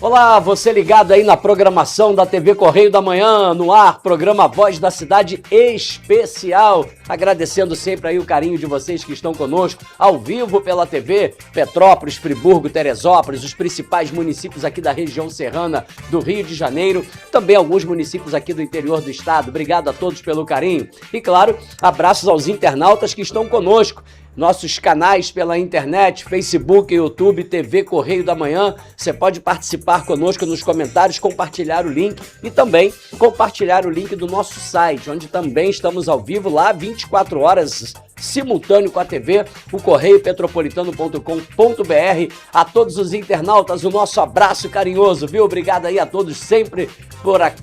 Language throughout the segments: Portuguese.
Olá, você ligado aí na programação da TV Correio da Manhã, no ar, programa Voz da Cidade Especial. Agradecendo sempre aí o carinho de vocês que estão conosco, ao vivo pela TV, Petrópolis, Friburgo, Teresópolis, os principais municípios aqui da região serrana do Rio de Janeiro, também alguns municípios aqui do interior do estado. Obrigado a todos pelo carinho. E claro, abraços aos internautas que estão conosco. Nossos canais pela internet, Facebook, YouTube, TV Correio da Manhã. Você pode participar conosco nos comentários, compartilhar o link e também compartilhar o link do nosso site, onde também estamos ao vivo lá 24 horas, simultâneo com a TV, o correiopetropolitano.com.br. A todos os internautas, o nosso abraço carinhoso, viu? Obrigado aí a todos sempre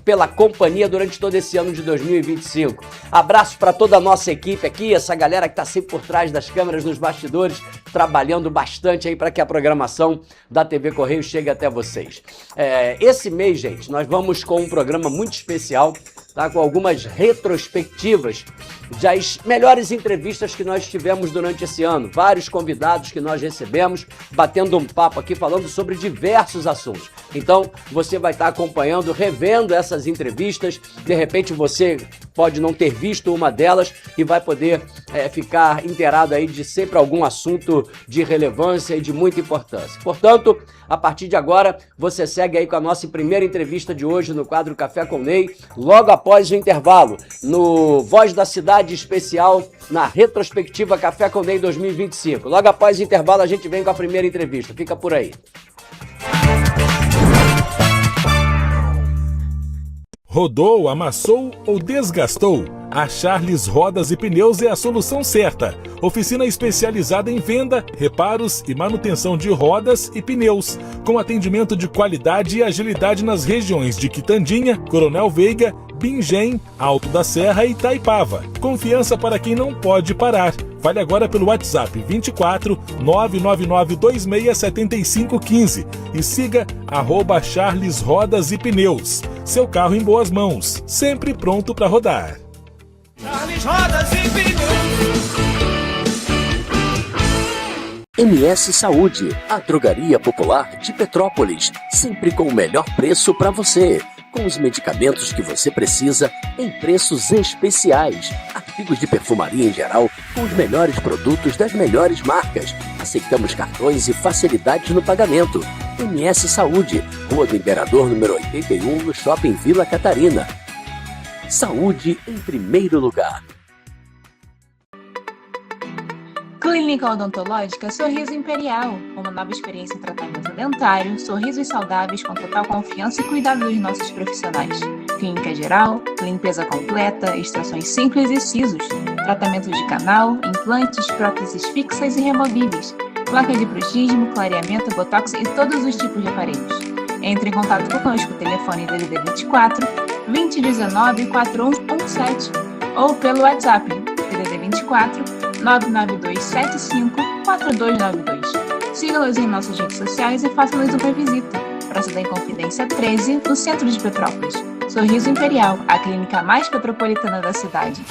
pela companhia durante todo esse ano de 2025. Abraço para toda a nossa equipe aqui, essa galera que está sempre por trás das câmeras, nos bastidores, trabalhando bastante aí para que a programação da TV Correio chegue até vocês. Esse mês, gente, nós vamos com um programa muito especial, tá? Com algumas retrospectivas das melhores entrevistas que nós tivemos durante esse ano. Vários convidados que nós recebemos, batendo um papo aqui, falando sobre diversos assuntos. Então, você vai estar acompanhando, revendo essas entrevistas. De repente, você pode não ter visto uma delas e vai poder ficar inteirado aí de sempre algum assunto de relevância e de muita importância. Portanto, a partir de agora, você segue aí com a nossa primeira entrevista de hoje no quadro Café com Ney, logo após o intervalo, no Voz da Cidade Especial, na retrospectiva Café com Ney 2025. Logo após o intervalo, a gente vem com a primeira entrevista. Fica por aí. Rodou, amassou ou desgastou? A Charles Rodas e Pneus é a solução certa. Oficina especializada em venda, reparos e manutenção de rodas e pneus, com atendimento de qualidade e agilidade nas regiões de Quitandinha, Coronel Veiga, Bingem, Alto da Serra e Itaipava. Confiança para quem não pode parar. Fale agora pelo WhatsApp 24 999 26 7515 e siga @Charles Rodas e Pneus. Seu carro em boas mãos, sempre pronto para rodar. Charles Rodas e Pneus. MS Saúde, a drogaria popular de Petrópolis, sempre com o melhor preço para você. Com os medicamentos que você precisa em preços especiais. Artigos de perfumaria em geral com os melhores produtos das melhores marcas. Aceitamos cartões e facilidades no pagamento. MS Saúde, Rua do Imperador, número 81, no Shopping Vila Catarina. Saúde em primeiro lugar. Clínica Odontológica Sorriso Imperial, uma nova experiência em tratamento dentário, sorrisos saudáveis com total confiança e cuidado dos nossos profissionais. Clínica geral, limpeza completa, extrações simples e sisos, tratamento de canal, implantes, próteses fixas e removíveis, placa de bruxismo, clareamento, botox e todos os tipos de aparelhos. Entre em contato conosco, telefone DDD 24 2019 4117 ou pelo WhatsApp DDD 24 99275 4292. Siga-nos em nossas redes sociais e faça-nos uma visita. Praça da Inconfidência 13, no centro de Petrópolis. Sorriso Imperial, a clínica mais petropolitana da cidade.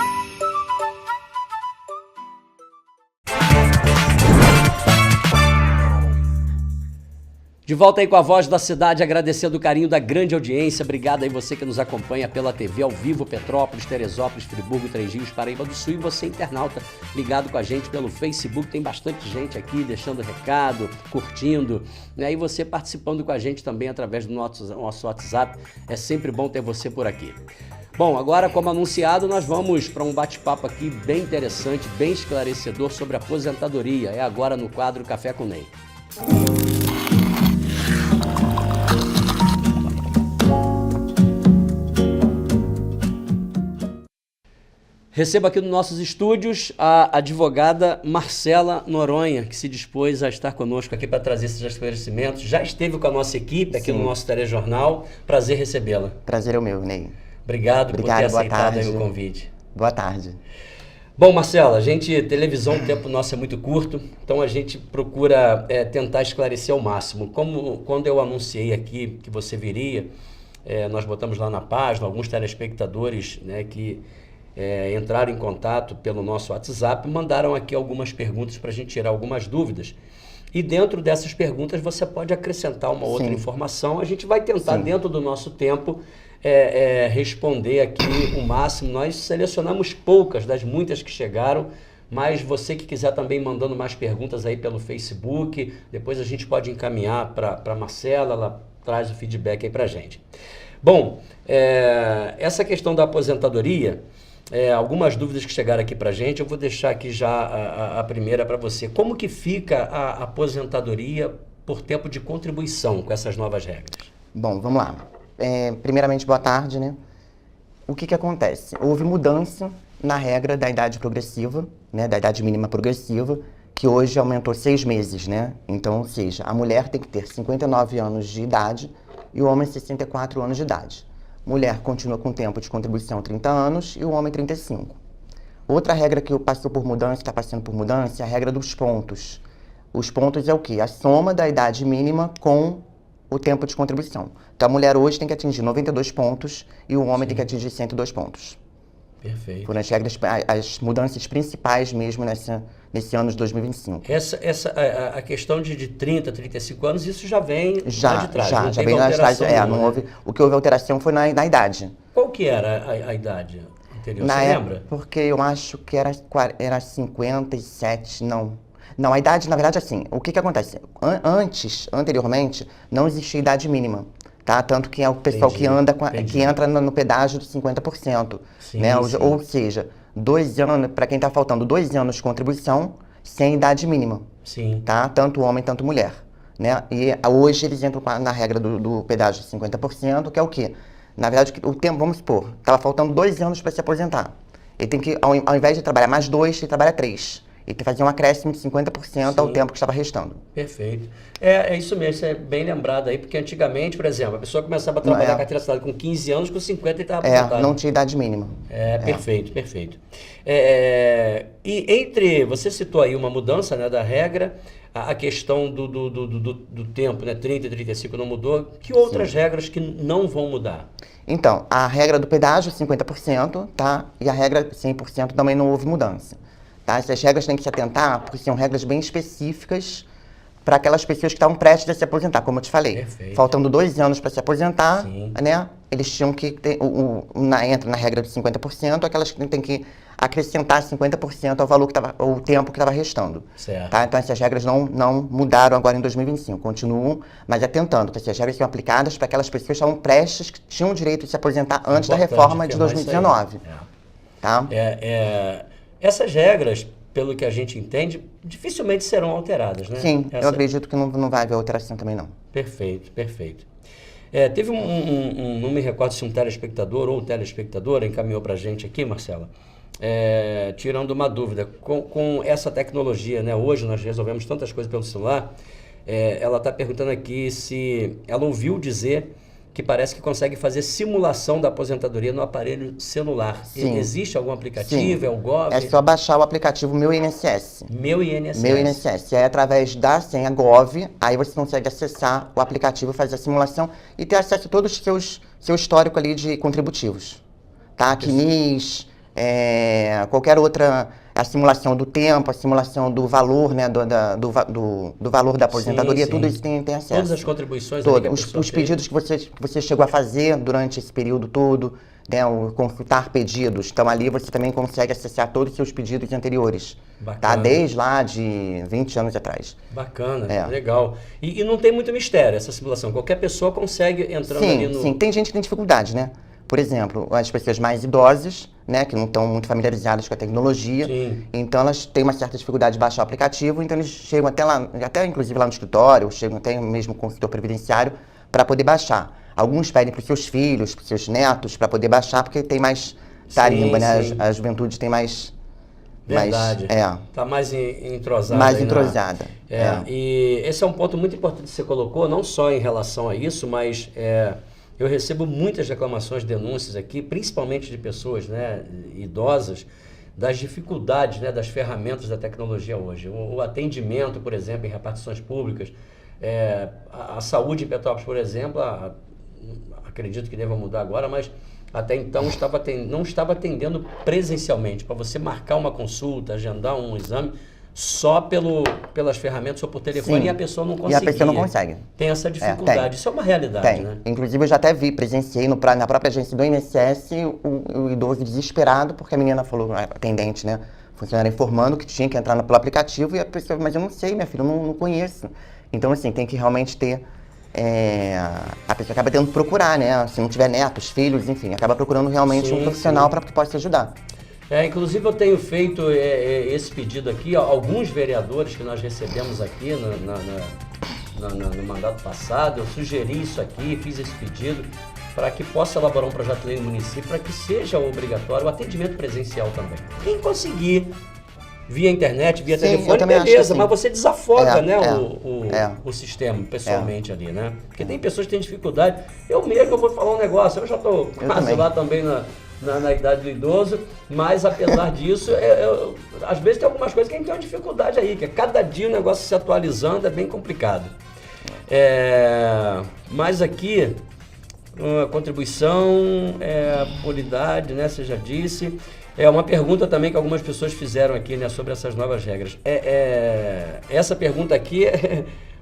De volta aí com a Voz da Cidade, agradecendo o carinho da grande audiência. Obrigado aí você que nos acompanha pela TV ao vivo, Petrópolis, Teresópolis, Friburgo, Três Rios, Paraíba do Sul. E você, internauta, ligado com a gente pelo Facebook. Tem bastante gente aqui deixando recado, curtindo, né? E você participando com a gente também através do nosso WhatsApp. É sempre bom ter você por aqui. Bom, agora, como anunciado, nós vamos para um bate-papo aqui bem interessante, bem esclarecedor sobre aposentadoria. É agora no quadro Café com Ney. Recebo aqui nos nossos estúdios a advogada Marcela Noronha, que se dispôs a estar conosco aqui para trazer esses esclarecimentos. Já esteve com a nossa equipe aqui no nosso telejornal. Prazer recebê-la. Prazer é o meu, Ney. Obrigado por ter aceitado aí o tarde. convite. Boa tarde. Bom, Marcela, televisão, o tempo nosso é muito curto, então a gente procura tentar esclarecer ao máximo. Quando eu anunciei aqui que você viria, nós botamos lá na página alguns telespectadores, né, que entraram em contato pelo nosso WhatsApp, mandaram aqui algumas perguntas para a gente tirar algumas dúvidas. E dentro dessas perguntas você pode acrescentar uma outra informação. A gente vai tentar, dentro do nosso tempo, responder aqui o máximo. Nós selecionamos poucas das muitas que chegaram, mas você que quiser também mandando mais perguntas aí pelo Facebook, depois a gente pode encaminhar para a Marcela, ela traz o feedback aí para a gente. Bom, essa questão da aposentadoria, algumas dúvidas que chegaram aqui para a gente, eu vou deixar aqui já a primeira para você. Como que fica a aposentadoria por tempo de contribuição com essas novas regras? Bom, vamos lá. Primeiramente, boa tarde, né? O que acontece? Houve mudança na regra da idade progressiva, né? Da idade mínima progressiva, que hoje aumentou 6 meses, né? Então, ou seja, a mulher tem que ter 59 anos de idade e o homem 64 anos de idade. Mulher continua com tempo de contribuição 30 anos e o homem 35. Outra regra que passou por mudança, está passando por mudança, é a regra dos pontos. Os pontos é o quê? A soma da idade mínima com o tempo de contribuição. Então, a mulher hoje tem que atingir 92 pontos e o homem tem que atingir 102 pontos. Perfeito. Foram as regras, as mudanças principais mesmo nesse ano de 2025. A questão de 30, 35 anos, isso já vem lá de trás. Já vem lá de trás. Não houve, o que houve alteração foi na idade. Qual que era a idade anterior? Você lembra? Porque eu acho que era 57, não. Não, a idade, na verdade, assim, o que acontece? Anteriormente, não existia idade mínima, tá? Tanto que é o pessoal que entra no pedágio de 50%, né? Ou seja, 2 anos, para quem está faltando 2 anos de contribuição, sem idade mínima, tá? Tanto homem, tanto mulher, né? E hoje eles entram na regra do pedágio de 50%, que é o quê? Na verdade, o tempo, vamos supor, estava faltando 2 anos para se aposentar. Ele tem que, ao invés de trabalhar mais 2, ele trabalha 3. E tem que fazer um acréscimo de 50% ao tempo que estava restando. Perfeito. É isso mesmo, isso é bem lembrado aí, porque antigamente, por exemplo, a pessoa começava a trabalhar carteira assinada com 15 anos, com 50 ele estava aposentado. Não tinha idade mínima. Perfeito. E você citou aí uma mudança, né, da regra, a questão do tempo, né, 30 e 35 não mudou. Que outras regras que não vão mudar? Então, a regra do pedágio, 50%, tá? E a regra 100% também não houve mudança. Tá? Essas regras têm que se atentar, porque são regras bem específicas para aquelas pessoas que estavam prestes a se aposentar, como eu te falei. Perfeito. Faltando 2 anos para se aposentar, né? Eles tinham que ter, entra na regra de 50%, aquelas que têm que acrescentar 50% ao valor o tempo que estava restando. Certo. Tá? Então essas regras não mudaram agora em 2025, continuam, mas atentando que essas regras são aplicadas para aquelas pessoas que estavam prestes, que tinham o direito de se aposentar antes da reforma de 2019. Tá? Essas regras, pelo que a gente entende, dificilmente serão alteradas, né? Sim, eu acredito que não vai haver alteração também, não. Perfeito. Teve não me recordo se um telespectador ou telespectadora encaminhou para a gente aqui, Marcela, tirando uma dúvida. Com essa tecnologia, né? Hoje nós resolvemos tantas coisas pelo celular, ela está perguntando aqui se ela ouviu dizer que parece que consegue fazer simulação da aposentadoria no aparelho celular. Sim. Existe algum aplicativo? Sim. É o Gov? É só baixar o aplicativo Meu INSS. Meu INSS. Meu INSS. É através da senha Gov, aí você consegue acessar o aplicativo, fazer a simulação e ter acesso a todo o seu histórico ali de contributivos. Tá? CNIS, qualquer outra... A simulação do tempo, a simulação do valor, né, do valor da aposentadoria, tudo isso tem acesso. Todas as contribuições. Os pedidos que você chegou a fazer durante esse período todo, né, o consultar pedidos. Então ali você também consegue acessar todos os seus pedidos anteriores. Bacana. Tá? Desde lá de 20 anos atrás. Bacana, legal. E não tem muito mistério essa simulação. Qualquer pessoa consegue entrando ali no... Sim, tem gente que tem dificuldade, né? por exemplo, as pessoas mais idosas, né, que não estão muito familiarizadas com a tecnologia, Sim. então elas têm uma certa dificuldade de baixar o aplicativo, então eles chegam até lá, até inclusive lá no escritório, ou chegam até mesmo com o consultor previdenciário para poder baixar. Alguns pedem para os seus filhos, para os seus netos, para poder baixar, porque tem mais tarimba, né? sim. A juventude tem mais... Verdade. Mais, Tá mais entrosada. mais aí entrosada. E esse é um ponto muito importante que você colocou, não só em relação a isso, mas eu recebo muitas reclamações, denúncias aqui, principalmente de pessoas, né, idosas, das dificuldades, né, das ferramentas da tecnologia hoje. O atendimento, por exemplo, em repartições públicas, a saúde em Petrópolis, por exemplo, acredito que deva mudar agora, mas até então não estava atendendo presencialmente. Para você marcar uma consulta, agendar um exame, só pelas ferramentas ou por telefone. Sim. E a pessoa não conseguia. E a pessoa não consegue. Tem essa dificuldade. Tem. Isso é uma realidade, Tem. né? Inclusive eu já até presenciei na própria agência do INSS o idoso desesperado, porque a menina falou, a atendente, né, funcionária informando que tinha que entrar pelo aplicativo, e a pessoa, mas eu não sei, minha filha, eu não conheço. Então, assim, tem que realmente ter... a pessoa acaba tendo que procurar, né? Se não tiver netos, filhos, enfim, acaba procurando realmente um profissional para que possa ajudar. Inclusive eu tenho feito esse pedido aqui, ó, alguns vereadores que nós recebemos aqui no mandato passado, eu sugeri isso aqui, fiz esse pedido para que possa elaborar um projeto de lei no município para que seja obrigatório o atendimento presencial também. Quem conseguir via internet, via telefone, beleza, mas você desafoga, né, o sistema pessoalmente ali, né? Porque tem pessoas que têm dificuldade. Eu mesmo vou falar um negócio, eu já estou quase lá também na idade do idoso, mas apesar disso, às vezes tem algumas coisas que a gente tem uma dificuldade aí, que cada dia o negócio se atualizando é bem complicado. Mas aqui, contribuição, polidade, né, você já disse. Uma pergunta também que algumas pessoas fizeram aqui, né, sobre essas novas regras. Essa pergunta aqui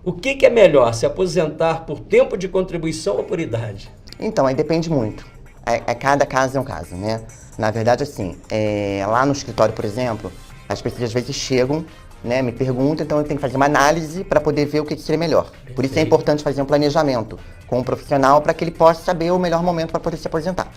o que é melhor, se aposentar por tempo de contribuição ou por idade? Então, aí depende muito. Cada caso é um caso, né? Na verdade, assim, lá no escritório, por exemplo, as pessoas às vezes chegam, né, me perguntam, então eu tenho que fazer uma análise para poder ver o que seria melhor. Perfeito. Por isso é importante fazer um planejamento com o profissional para que ele possa saber o melhor momento para poder se aposentar.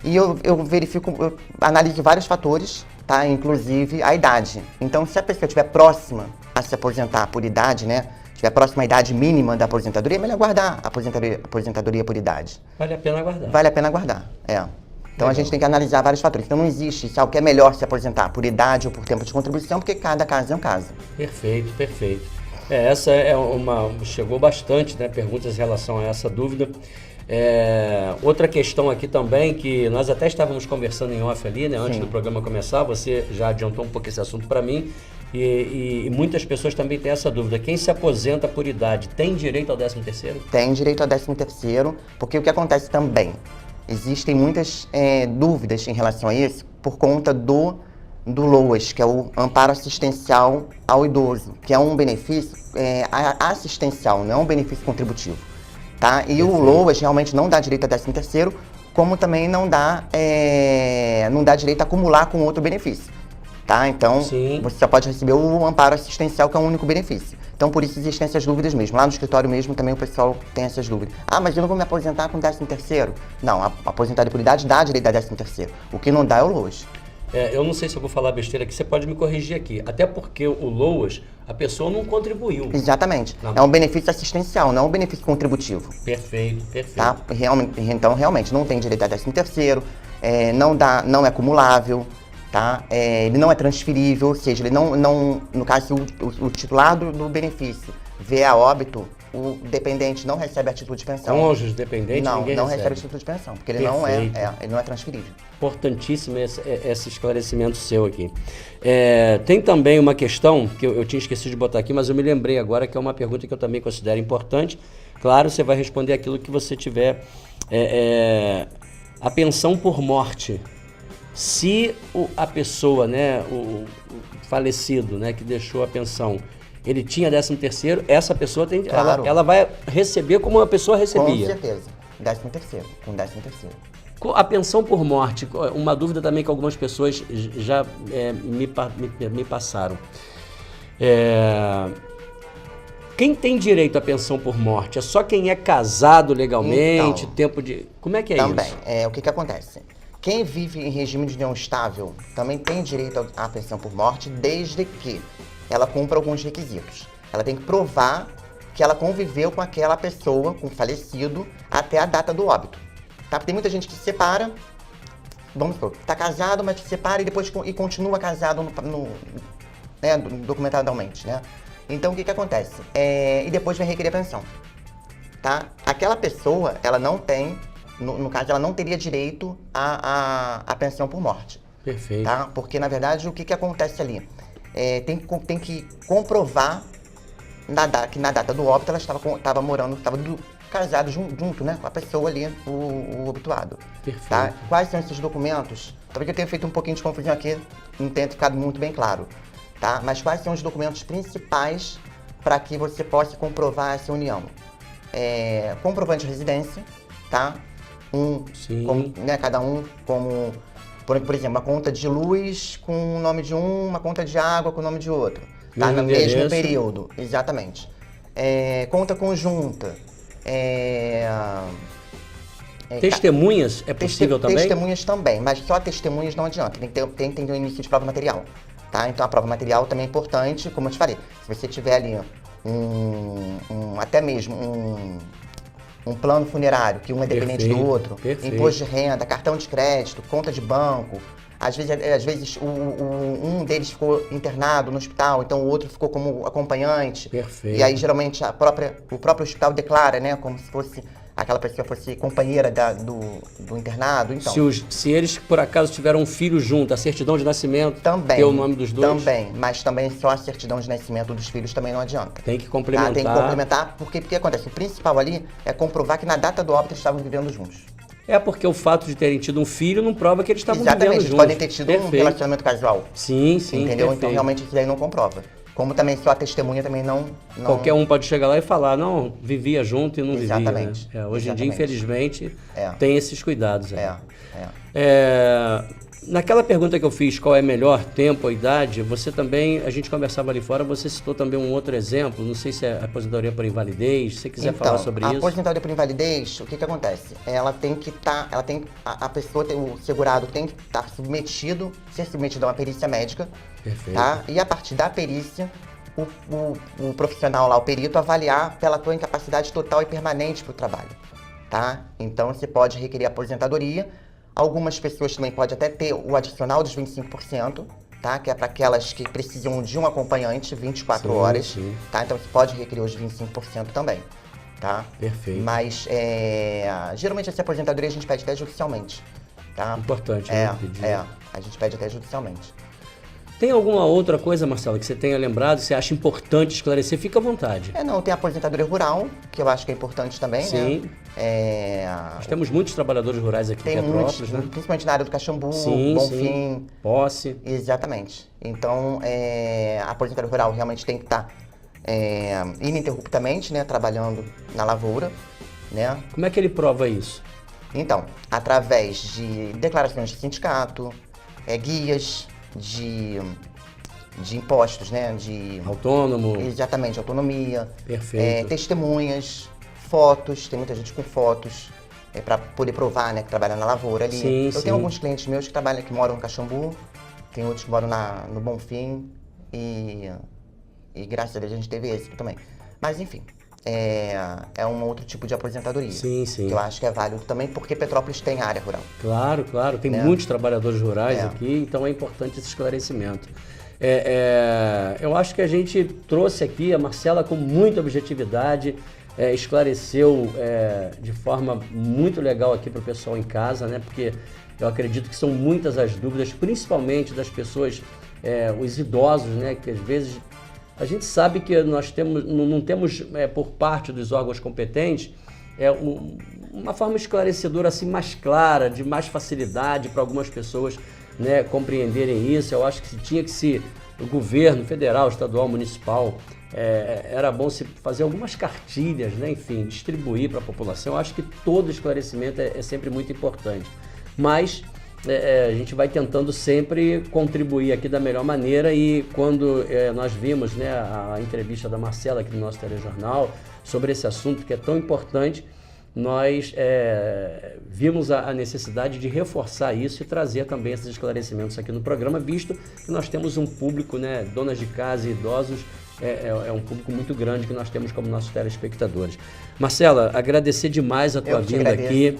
E eu verifico, eu analiso vários fatores, tá? Inclusive a idade. Então, se a pessoa estiver próxima a se aposentar por idade, né? Estiver próxima à idade mínima da aposentadoria, é melhor guardar a aposentadoria por idade. Vale a pena guardar. Vale a pena guardar, Então Legal. A gente tem que analisar vários fatores. Então não existe se algo que é melhor se aposentar por idade ou por tempo de contribuição, porque cada caso é um caso. Perfeito, perfeito. Essa chegou bastante, né? Perguntas em relação a essa dúvida. Outra questão aqui também, que nós até estávamos conversando em off ali, né, antes do programa começar, você já adiantou um pouco esse assunto para mim, e muitas pessoas também têm essa dúvida. Quem se aposenta por idade tem direito ao 13º? Tem direito ao 13º, porque o que acontece também, existem muitas dúvidas em relação a isso por conta do LOAS, que é o Amparo Assistencial ao Idoso, que é um benefício assistencial, não é um benefício contributivo. Tá? E o LOAS realmente não dá direito a 13º, como também não dá direito a acumular com outro benefício. Tá? Então, você só pode receber o amparo assistencial, que é o único benefício. Então, por isso existem essas dúvidas mesmo. Lá no escritório mesmo também o pessoal tem essas dúvidas. Mas eu não vou me aposentar com 13º? Não, a aposentadoria por idade dá direito a 13º. O que não dá é o LOAS. Eu não sei se eu vou falar besteira aqui, você pode me corrigir aqui. Até porque o LOAS, a pessoa não contribuiu. Exatamente. Não. É um benefício assistencial, não um benefício contributivo. Perfeito, perfeito. Tá? Então, realmente, não tem direito a 13º, não é acumulável, tá? Ele não é transferível, ou seja, ele não no caso, o titular do benefício vê a óbito, o dependente não recebe a título de pensão. Cônjuge, dependente, ninguém não recebe a título de pensão, porque ele ele não é transferível. Importantíssimo esse esclarecimento seu aqui. Tem também uma questão que eu tinha esquecido de botar aqui, mas eu me lembrei agora, que é uma pergunta que eu também considero importante. Claro, você vai responder aquilo que você tiver. A pensão por morte. Se a pessoa, né, o falecido, né, que deixou a pensão, ele tinha 13º, essa pessoa tem, claro, ela vai receber como uma pessoa recebia. Com certeza, 13º, com 13º. A pensão por morte, uma dúvida também que algumas pessoas já me passaram. Quem tem direito à pensão por morte? É só quem é casado legalmente, Então, tempo de... Como é que é também, isso? o que acontece? Quem vive em regime de união estável também tem direito à pensão por morte, desde que ela cumpra alguns requisitos. Ela tem que provar que ela conviveu com aquela pessoa, com o falecido, até a data do óbito. Tá? Porque tem muita gente que se separa, vamos supor, está casado, mas se separa e depois continua casado documentadamente, né? Então, o que acontece? E depois vai requerer pensão, tá? Aquela pessoa, ela não tem, no caso, ela não teria direito à pensão por morte. Perfeito. Tá? Porque, na verdade, o que acontece ali? Tem que comprovar que na data do óbito ela estava morando, casado junto, né, com a pessoa ali, o obituado. Perfeito. Tá? Quais são esses documentos? Talvez eu tenha feito um pouquinho de confusão aqui, não tenha ficado muito bem claro. Tá? Mas quais são os documentos principais para que você possa comprovar essa união? Comprovante de residência, tá? Cada um como, por exemplo, uma conta de luz com o nome de uma conta de água com o nome de outro. Tá? No mesmo período, exatamente. Conta conjunta. Testemunhas é possível também? Testemunhas também, mas só testemunhas não adianta. Tem que ter um início de prova material. Tá? Então a prova material também é importante, como eu te falei. Se você tiver ali até mesmo um plano funerário, que um é dependente do outro, imposto de renda, cartão de crédito, conta de banco. Às vezes um deles ficou internado no hospital, então o outro ficou como acompanhante. Perfeito. E aí geralmente o próprio hospital declara, né, como se fosse aquela pessoa fosse companheira do internado. Então, se eles por acaso tiveram um filho junto, a certidão de nascimento também, tem o nome dos dois? Também, mas também só a certidão de nascimento dos filhos também não adianta. Tem que complementar. Tá? Tem que complementar, porque acontece? O principal ali é comprovar que na data do óbito eles estavam vivendo juntos. Porque o fato de terem tido um filho não prova que eles estavam vivendo juntos. Exatamente, eles podem ter tido um relacionamento casual. Sim, entendeu? Perfeito. Então realmente isso daí não comprova. Como também só a testemunha também não... Qualquer um pode chegar lá e falar, não, vivia junto e não Exatamente. vivia. Né? Hoje em dia, infelizmente, tem esses cuidados. Naquela pergunta que eu fiz, qual é melhor, tempo ou idade, você também, a gente conversava ali fora, você citou também um outro exemplo, não sei se é aposentadoria por invalidez, se você quiser falar sobre isso. A aposentadoria por invalidez, o que acontece? Ela tem que estar, a pessoa, o segurado tem que ser submetido a uma perícia médica. Perfeito. Tá? E a partir da perícia, o profissional lá, o perito, avaliar pela tua incapacidade total e permanente para o trabalho. Tá? Então você pode requerer aposentadoria. Algumas pessoas também podem até ter o adicional dos 25%, tá? Que é para aquelas que precisam de um acompanhante 24 horas. Sim. Tá? Então você pode requerer os 25% também. Tá? Perfeito. Mas geralmente essa aposentadoria a gente pede até judicialmente. Tá? Importante, né? A gente pede até judicialmente. Tem alguma outra coisa, Marcelo, que você tenha lembrado, você acha importante esclarecer? Fica à vontade. Tem a aposentadoria rural, que eu acho que é importante também, sim. Né? Nós temos muitos trabalhadores rurais aqui em Petrópolis, né? Principalmente na área do Caxambu, Bonfim. Posse. Exatamente. Então, a aposentadoria rural realmente tem que estar ininterruptamente, né, trabalhando na lavoura, né? Como é que ele prova isso? Então, através de declarações de sindicato, guias de impostos, né? Autônomo. Exatamente, autonomia. Perfeito. Testemunhas, fotos, tem muita gente com fotos, para poder provar, né, que trabalha na lavoura ali. Eu tenho alguns clientes meus que moram no Caxambu, tem outros que moram no Bonfim e graças a Deus a gente teve êxito também. Mas enfim, é um outro tipo de aposentadoria. Sim. Que eu acho que é válido também, porque Petrópolis tem área rural. Claro. Tem muitos trabalhadores rurais aqui, então é importante esse esclarecimento. Eu acho que a gente trouxe aqui a Marcela com muita objetividade, esclareceu de forma muito legal aqui para o pessoal em casa, né? Porque eu acredito que são muitas as dúvidas, principalmente das pessoas, os idosos, né? Que às vezes a gente sabe que nós não temos por parte dos órgãos competentes uma forma esclarecedora assim mais clara, de mais facilidade para algumas pessoas, né, compreenderem isso. Eu acho que tinha que ser o governo federal, estadual, municipal, era bom se fazer algumas cartilhas, né, enfim, distribuir para a população. Eu acho que todo esclarecimento é sempre muito importante. Mas a gente vai tentando sempre contribuir aqui da melhor maneira, e quando nós vimos, né, a entrevista da Marcela aqui no nosso telejornal sobre esse assunto que é tão importante, nós vimos a necessidade de reforçar isso e trazer também esses esclarecimentos aqui no programa, visto que nós temos um público, né, donas de casa e idosos, é um público muito grande que nós temos como nossos telespectadores. Marcela, agradecer demais a tua vinda aqui.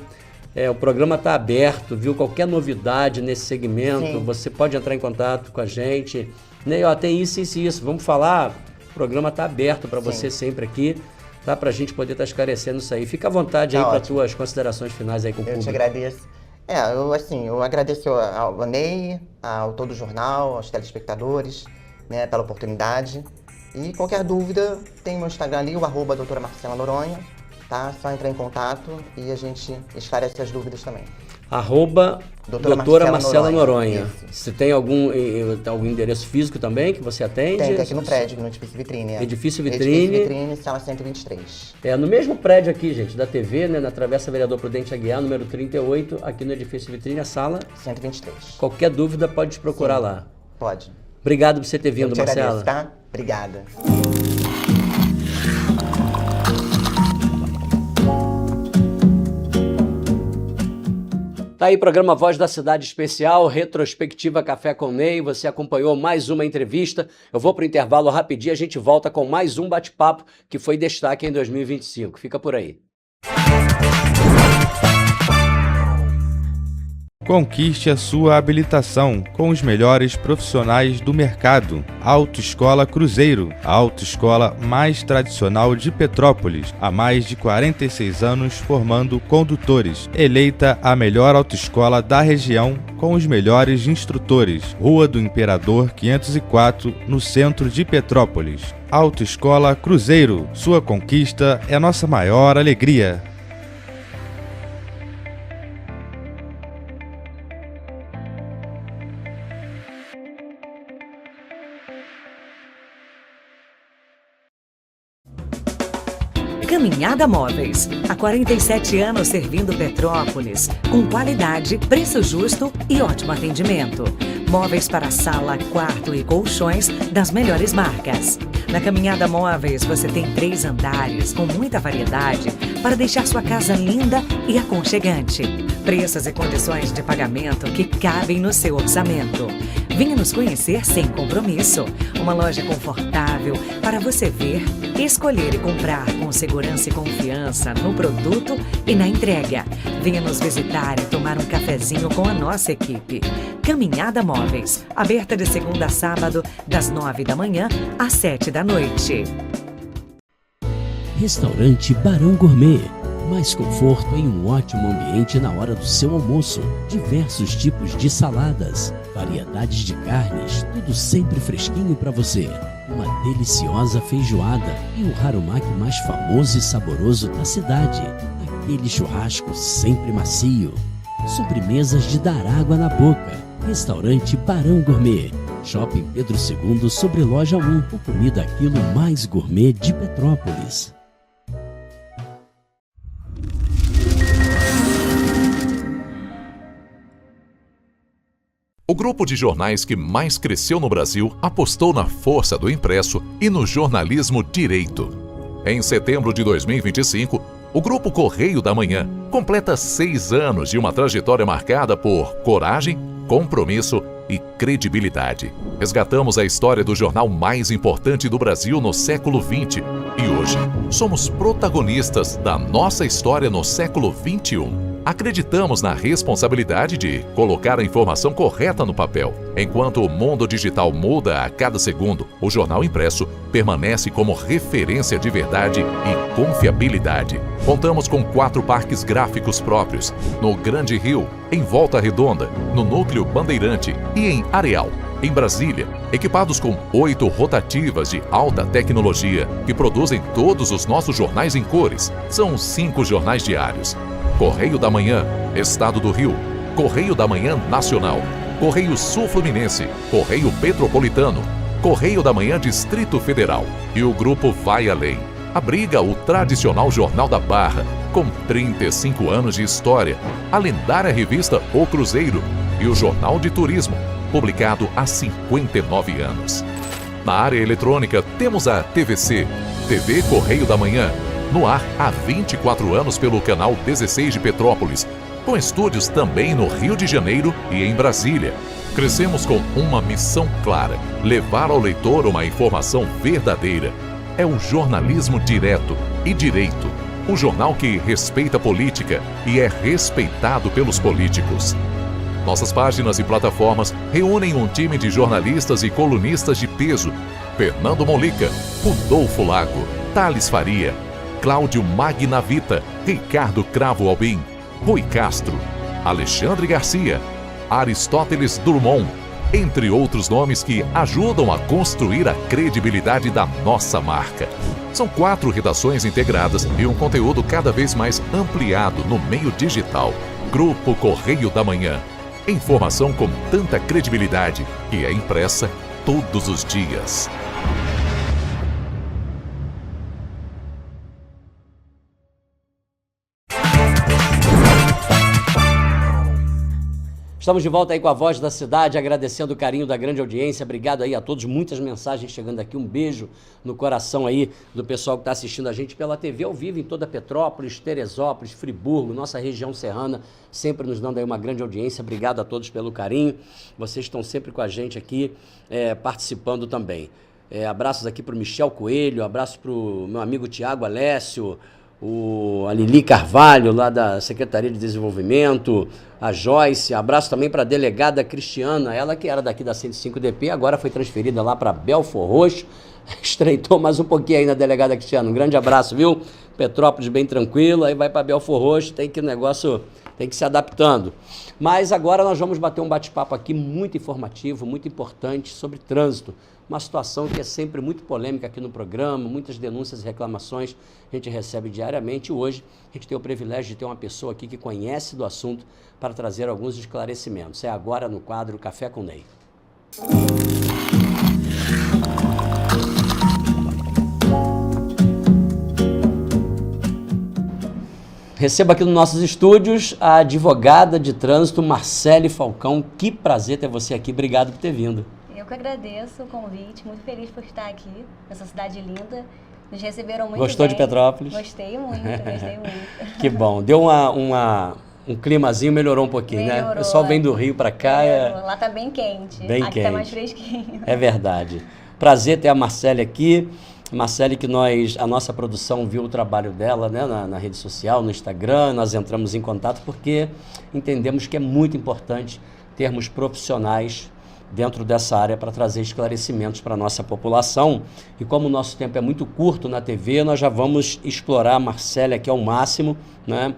O programa está aberto, viu? Qualquer novidade nesse segmento, sim, você pode entrar em contato com a gente. Né? Tem isso, vamos falar, o programa está aberto para você sempre aqui, tá? Para a gente poder estar esclarecendo isso aí. Fica à vontade aí para tuas considerações finais aí com o público. Eu te agradeço. Eu agradeço ao Ney, ao Todo Jornal, aos telespectadores, né, pela oportunidade. E qualquer dúvida, tem meu Instagram ali, o @doutora Marcela Noronha, tá? Só entrar em contato e a gente esclarece as dúvidas também. Doutora Marcela Noronha. Você tem algum endereço físico também que você atende? Tem aqui no prédio, no Edifício Vitrine. Edifício Vitrine, sala 123. No mesmo prédio aqui, gente, da TV, né, na Travessa Vereador Prudente Aguiar, número 38, aqui no Edifício Vitrine, a sala 123. Qualquer dúvida pode te procurar lá. Pode. Obrigado por você ter vindo, Marcela. Agradeço, tá? Obrigada. Tá aí, programa Voz da Cidade Especial, retrospectiva Café com Ney. Você acompanhou mais uma entrevista. Eu vou para o intervalo rapidinho, a gente volta com mais um bate-papo que foi destaque em 2025. Fica por aí. Conquiste a sua habilitação com os melhores profissionais do mercado. Autoescola Cruzeiro, a autoescola mais tradicional de Petrópolis, há mais de 46 anos formando condutores. Eleita a melhor autoescola da região com os melhores instrutores. Rua do Imperador 504, no centro de Petrópolis. Autoescola Cruzeiro, sua conquista é nossa maior alegria. Caminhada Móveis, há 47 anos servindo Petrópolis, com qualidade, preço justo e ótimo atendimento. Móveis para sala, quarto e colchões das melhores marcas. Na Caminhada Móveis você tem 3 andares com muita variedade para deixar sua casa linda e aconchegante. Preços e condições de pagamento que cabem no seu orçamento. Venha nos conhecer sem compromisso. Uma loja confortável para você ver, escolher e comprar com segurança e confiança no produto e na entrega. Venha nos visitar e tomar um cafezinho com a nossa equipe. Caminhada Móveis, aberta de segunda a sábado, das 9 da manhã às 7 da noite. Restaurante Barão Gourmet. Mais conforto em um ótimo ambiente na hora do seu almoço. Diversos tipos de saladas, variedades de carnes, tudo sempre fresquinho para você. Uma deliciosa feijoada e o harumaki mais famoso e saboroso da cidade. Aquele churrasco sempre macio. Sobremesas de dar água na boca. Restaurante Barão Gourmet. Shopping Pedro II, sobre Loja 1. O comida aquilo mais gourmet de Petrópolis. O grupo de jornais que mais cresceu no Brasil apostou na força do impresso e no jornalismo direito. Em setembro de 2025, o Grupo Correio da Manhã completa 6 anos de uma trajetória marcada por coragem, compromisso e credibilidade. Resgatamos a história do jornal mais importante do Brasil no século XX e hoje somos protagonistas da nossa história no século XXI. Acreditamos na responsabilidade de colocar a informação correta no papel. Enquanto o mundo digital muda a cada segundo, o jornal impresso permanece como referência de verdade e confiabilidade. Contamos com 4 parques gráficos próprios, no Grande Rio, em Volta Redonda, no Núcleo Bandeirante e em Areal. Em Brasília, equipados com 8 rotativas de alta tecnologia que produzem todos os nossos jornais em cores. São 5 jornais diários. Correio da Manhã, Estado do Rio, Correio da Manhã Nacional, Correio Sul-Fluminense, Correio Metropolitano, Correio da Manhã Distrito Federal. E o grupo vai além. Abriga o tradicional Jornal da Barra, com 35 anos de história, a lendária revista O Cruzeiro e o Jornal de Turismo, publicado há 59 anos. Na área eletrônica, temos a TVC, TV Correio da Manhã, no ar há 24 anos pelo canal 16 de Petrópolis, com estúdios também no Rio de Janeiro e em Brasília. Crescemos com uma missão clara: levar ao leitor uma informação verdadeira. É o jornalismo direto e direito. Um jornal que respeita a política e é respeitado pelos políticos. Nossas páginas e plataformas reúnem um time de jornalistas e colunistas de peso: Fernando Molica, Rodolfo Lago, Thales Faria, Cláudio Magnavita, Ricardo Cravo Albim, Rui Castro, Alexandre Garcia, Aristóteles Drummond, entre outros nomes que ajudam a construir a credibilidade da nossa marca. São 4 redações integradas e um conteúdo cada vez mais ampliado no meio digital. Grupo Correio da Manhã. Informação com tanta credibilidade que é impressa todos os dias. Estamos de volta aí com a Voz da Cidade, agradecendo o carinho da grande audiência. Obrigado aí a todos, muitas mensagens chegando aqui. Um beijo no coração aí do pessoal que está assistindo a gente pela TV ao vivo em toda Petrópolis, Teresópolis, Friburgo, nossa região serrana, sempre nos dando aí uma grande audiência. Obrigado a todos pelo carinho. Vocês estão sempre com a gente aqui, participando também. Abraços aqui para o Michel Coelho, abraço para o meu amigo Tiago Alessio, a Lili Carvalho, lá da Secretaria de Desenvolvimento, a Joyce, abraço também para a delegada Cristiana, ela que era daqui da 105DP, agora foi transferida lá para Belfor Roxo, estreitou mais um pouquinho aí na delegada Cristiana, um grande abraço, viu? Petrópolis bem tranquila, aí vai para Belfor Roxo, o negócio tem que se adaptando. Mas agora nós vamos bater um bate-papo aqui muito informativo, muito importante sobre trânsito. Uma situação que é sempre muito polêmica aqui no programa, muitas denúncias e reclamações a gente recebe diariamente. E hoje a gente tem o privilégio de ter uma pessoa aqui que conhece do assunto para trazer alguns esclarecimentos. É agora no quadro Café com Ney. Recebo aqui nos nossos estúdios a advogada de trânsito Marcele Falcão. Que prazer ter você aqui, obrigado por ter vindo. Eu que agradeço o convite, muito feliz por estar aqui, nessa cidade linda. Nos receberam muito Gostou bem. de Petrópolis? Gostei muito, gostei muito. Que bom. Deu um climazinho, melhorou um pouquinho, né? O pessoal vem do Rio para cá. Lá tá bem quente. Bem aqui quente. Tá mais fresquinho. É verdade. Prazer ter a Marcele aqui. Marcele, que a nossa produção viu o trabalho dela, né, na rede social, no Instagram, nós entramos em contato porque entendemos que é muito importante termos profissionais dentro dessa área para trazer esclarecimentos para a nossa população. E como o nosso tempo é muito curto na TV, nós já vamos explorar a Marcele aqui ao máximo, né?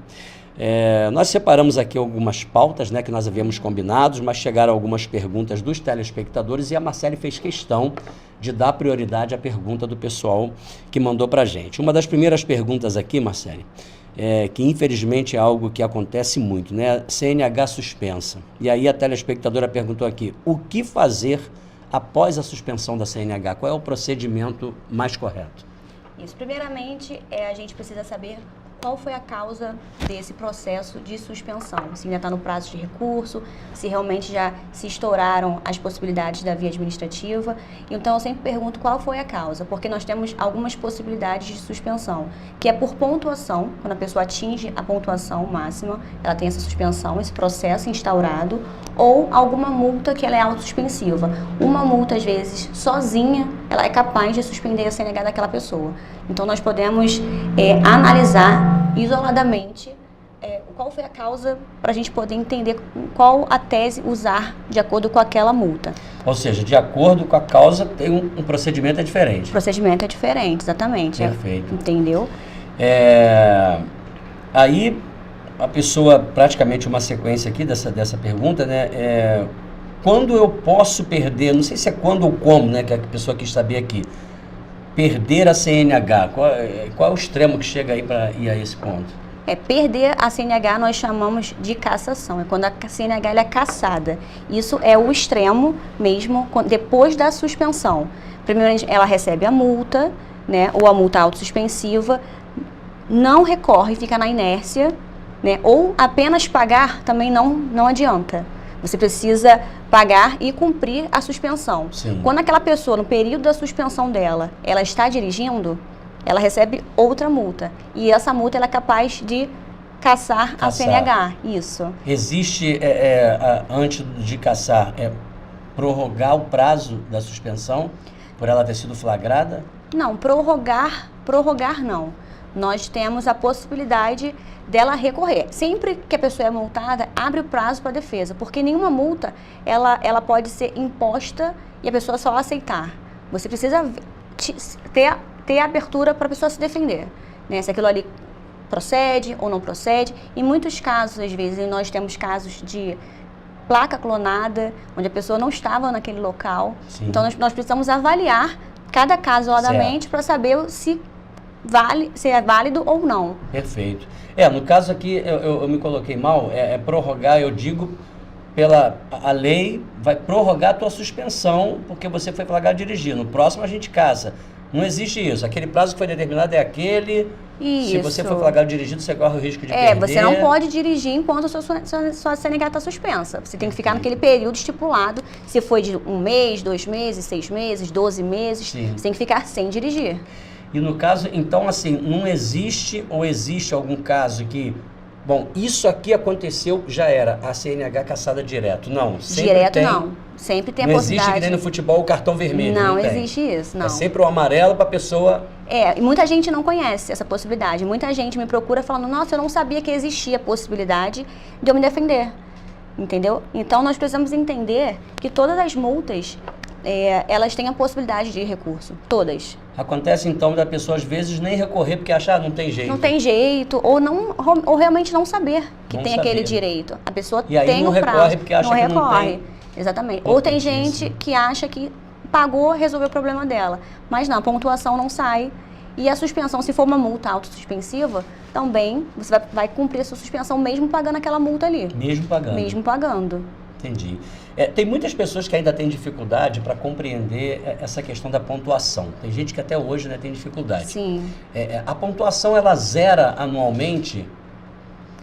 Nós separamos aqui algumas pautas, né, que nós havíamos combinado, mas chegaram algumas perguntas dos telespectadores e a Marcele fez questão de dar prioridade à pergunta do pessoal que mandou para a gente. Uma das primeiras perguntas aqui, Marcele, que infelizmente é algo que acontece muito, né? CNH suspensa. E aí a telespectadora perguntou aqui, o que fazer após a suspensão da CNH? Qual é o procedimento mais correto? Isso, primeiramente, a gente precisa saber qual foi a causa desse processo de suspensão, se ainda está no prazo de recurso, se realmente já se estouraram as possibilidades da via administrativa. Então, eu sempre pergunto qual foi a causa, porque nós temos algumas possibilidades de suspensão, que é por pontuação, quando a pessoa atinge a pontuação máxima, ela tem essa suspensão, esse processo instaurado, ou alguma multa que ela é autossuspensiva. Uma multa, às vezes, sozinha, ela é capaz de suspender a CNH daquela pessoa. Então, nós podemos analisar isoladamente qual foi a causa para a gente poder entender qual a tese usar de acordo com aquela multa. Ou seja, de acordo com a causa, tem um procedimento diferente. O procedimento é diferente, exatamente. Perfeito. Entendeu? Aí, a pessoa, praticamente uma sequência aqui dessa pergunta, né? Quando eu posso perder, não sei se é quando ou como, né, que a pessoa quis saber aqui, perder a CNH, qual é o extremo que chega aí para ir a esse ponto? Perder a CNH nós chamamos de cassação, é quando a CNH ela é cassada. Isso é o extremo mesmo, depois da suspensão. Primeiro ela recebe a multa, né, ou a multa autossuspensiva, não recorre, fica na inércia, né, ou apenas pagar também não adianta. Você precisa pagar e cumprir a suspensão. Sim. Quando aquela pessoa, no período da suspensão dela, ela está dirigindo, ela recebe outra multa. E essa multa ela é capaz de caçar a CNH. Isso. Existe, antes de caçar, prorrogar o prazo da suspensão por ela ter sido flagrada? Não, prorrogar não. Nós temos a possibilidade dela recorrer. Sempre que a pessoa é multada, abre o prazo para a defesa, porque nenhuma multa ela pode ser imposta e a pessoa só aceitar. Você precisa ter a abertura para a pessoa se defender, né? Se aquilo ali procede ou não procede. Em muitos casos, às vezes, nós temos casos de placa clonada, onde a pessoa não estava naquele local. Sim. Então, nós precisamos avaliar cada caso isoladamente para saber se é válido ou não. Perfeito. No caso aqui, eu me coloquei mal, prorrogar, eu digo, a lei vai prorrogar a tua suspensão, porque você foi flagrado dirigindo. No próximo a gente caça. Não existe isso. Aquele prazo que foi determinado é aquele. Isso. Se você for flagrado dirigindo, você corre o risco de perder. Você não pode dirigir enquanto a sua CNH está suspensa. Você tem que ficar naquele período estipulado. Se foi de 1 mês, 2 meses, 6 meses, 12 meses, Sim. Você tem que ficar sem dirigir. E no caso, então, assim, não existe ou existe algum caso que, bom, isso aqui aconteceu, já era, a CNH caçada direto? Não, sempre direto tem, não, sempre tem a possibilidade. Não existe que nem no futebol o cartão vermelho, não existe isso, não. É sempre o amarelo para a pessoa... E muita gente não conhece essa possibilidade, muita gente me procura falando, nossa, eu não sabia que existia a possibilidade de eu me defender, entendeu? Então, nós precisamos entender que todas as multas... elas têm a possibilidade de recurso, todas. Acontece então da pessoa às vezes nem recorrer porque acha, não tem jeito. Não tem jeito, ou realmente não saber que tem aquele direito. A pessoa e aí tem não o prazo, recorre porque acha não que recorre. Não tem. Exatamente. Ou tem gente que acha que pagou, resolveu o problema dela. Mas não, a pontuação não sai. E a suspensão, se for uma multa autossuspensiva, também você vai cumprir a sua suspensão mesmo pagando aquela multa ali. Mesmo pagando. Mesmo pagando. Entendi. Tem muitas pessoas que ainda têm dificuldade para compreender essa questão da pontuação. Tem gente que até hoje, né, tem dificuldade. Sim. A pontuação, ela zera anualmente?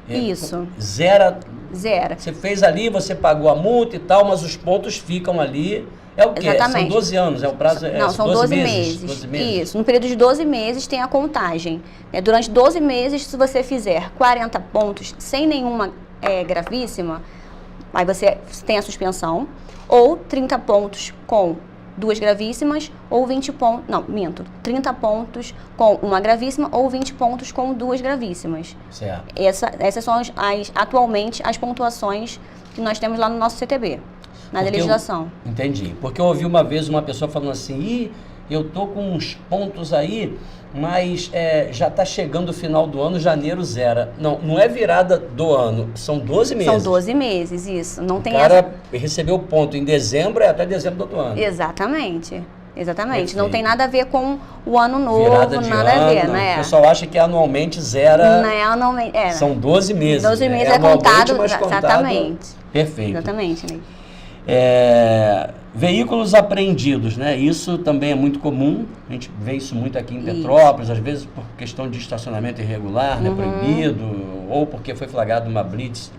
Isso. Zera? Zera. Você fez ali, você pagou a multa e tal, mas os pontos ficam ali. É o quê? Exatamente. São 12 anos, é o prazo? Não, são 12 meses. 12 meses. Isso, no período de 12 meses tem a contagem. Durante 12 meses, se você fizer 40 pontos sem nenhuma gravíssima, aí você tem a suspensão, ou 30 pontos com 2 gravíssimas, ou 20 pontos, não, minto, 30 pontos com uma gravíssima, ou 20 pontos com 2 gravíssimas. Certo. Essas são atualmente as pontuações que nós temos lá no nosso CTB, na legislação. Entendi. Porque eu ouvi uma vez uma pessoa falando assim, eu tô com uns pontos aí, mas já está chegando o final do ano, janeiro zera. Não é virada do ano, são 12 meses. São 12 meses, isso. Não tem o cara recebeu ponto em dezembro, até dezembro do outro ano. Exatamente. Exatamente. Perfeito. Não tem nada a ver com o ano novo, virada de nada ano, a ver, né? O pessoal acha que anualmente zera. Não é anualmente. São 12 meses. 12 meses é contado, mas contado. Exatamente. Perfeito. Exatamente, né? Veículos apreendidos, né? Isso também é muito comum, a gente vê isso muito aqui em Petrópolis, às vezes por questão de estacionamento irregular, né? Proibido, ou porque foi flagrado uma blitz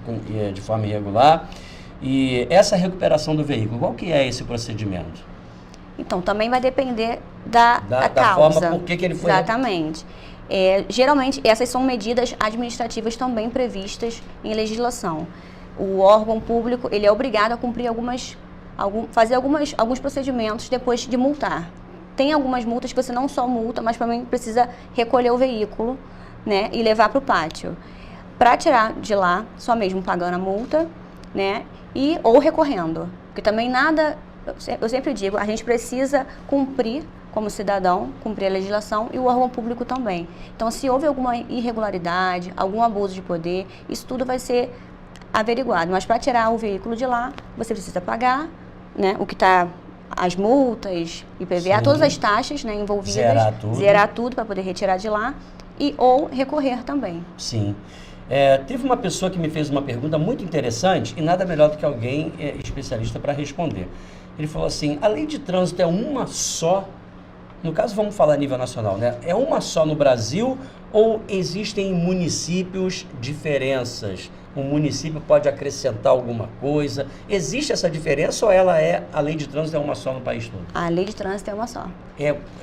de forma irregular. E essa recuperação do veículo, qual que é esse procedimento? Então, também vai depender da causa. Forma por que ele foi... Exatamente. Geralmente, essas são medidas administrativas também previstas em legislação. O órgão público, ele é obrigado a cumprir fazer alguns procedimentos depois de multar. Tem algumas multas que você não só multa, mas também precisa recolher o veículo, né, e levar para o pátio. Para tirar de lá, só mesmo pagando a multa, né, ou recorrendo. Porque também eu sempre digo, a gente precisa cumprir como cidadão, cumprir a legislação e o órgão público também. Então, se houve alguma irregularidade, algum abuso de poder, isso tudo vai ser averiguado. Mas para tirar o veículo de lá, você precisa pagar, né, o que está, as multas, IPVA, Sim. todas as taxas, né, envolvidas, zerar tudo para poder retirar de lá ou recorrer também. Sim. Teve uma pessoa que me fez uma pergunta muito interessante e nada melhor do que alguém especialista para responder. Ele falou assim, a lei de trânsito é uma só no caso vamos falar a nível nacional, né? É uma só no Brasil ou existem municípios diferenças? Um município pode acrescentar alguma coisa? Existe essa diferença ou a lei de trânsito é uma só no país todo? A lei de trânsito é uma só.